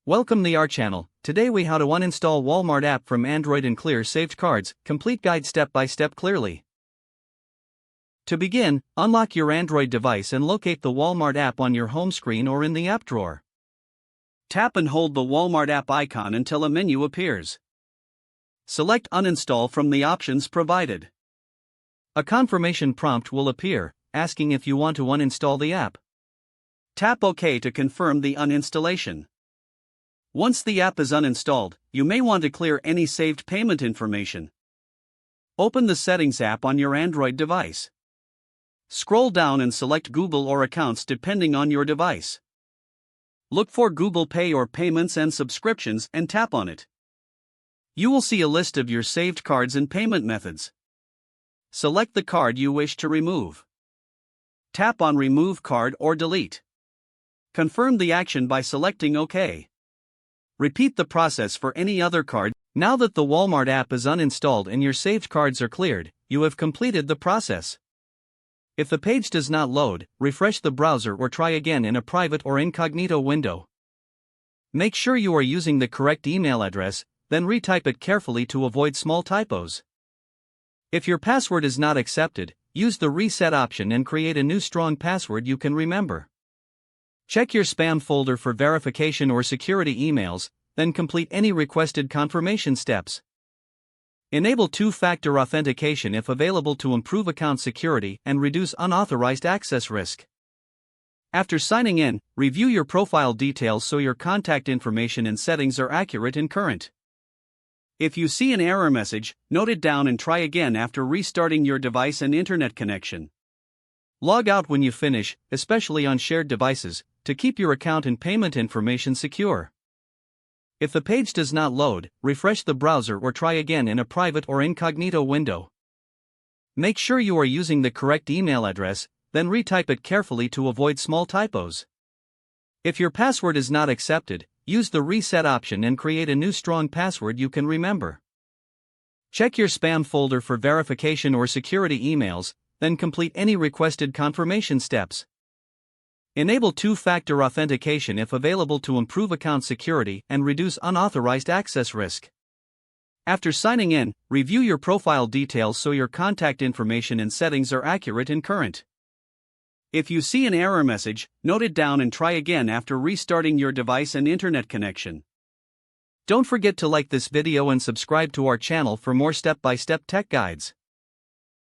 Welcome to our channel. Today we how to uninstall Walmart app from Android and clear saved cards, complete guide step by step clearly. To begin, unlock your Android device and locate the Walmart app on your home screen or in the app drawer. Tap and hold the Walmart app icon until a menu appears. Select Uninstall from the options provided. A confirmation prompt will appear, asking if you want to uninstall the app. Tap OK to confirm the uninstallation. Once the app is uninstalled, you may want to clear any saved payment information. Open the Settings app on your Android device. Scroll down and select Google or Accounts depending on your device. Look for Google Pay or Payments and Subscriptions and tap on it. You will see a list of your saved cards and payment methods. Select the card you wish to remove. Tap on Remove Card or Delete. Confirm the action by selecting OK. Repeat the process for any other card. Now that the Walmart app is uninstalled and your saved cards are cleared, you have completed the process. If the page does not load, refresh the browser or try again in a private or incognito window. Make sure you are using the correct email address, then retype it carefully to avoid small typos. If your password is not accepted, use the reset option and create a new strong password you can remember. Check your spam folder for verification or security emails, then complete any requested confirmation steps. Enable two-factor authentication if available to improve account security and reduce unauthorized access risk. After signing in, review your profile details so your contact information and settings are accurate and current. If you see an error message, note it down and try again after restarting your device and internet connection. Log out when you finish, especially on shared devices, to keep your account and payment information secure. If the page does not load, refresh the browser or try again in a private or incognito window. Make sure you are using the correct email address, then retype it carefully to avoid small typos. If your password is not accepted, use the reset option and create a new strong password you can remember. Check your spam folder for verification or security emails, then complete any requested confirmation steps. Enable two-factor authentication if available to improve account security and reduce unauthorized access risk. After signing in, review your profile details so your contact information and settings are accurate and current. If you see an error message, note it down and try again after restarting your device and internet connection. Don't forget to like this video and subscribe to our channel for more step-by-step tech guides.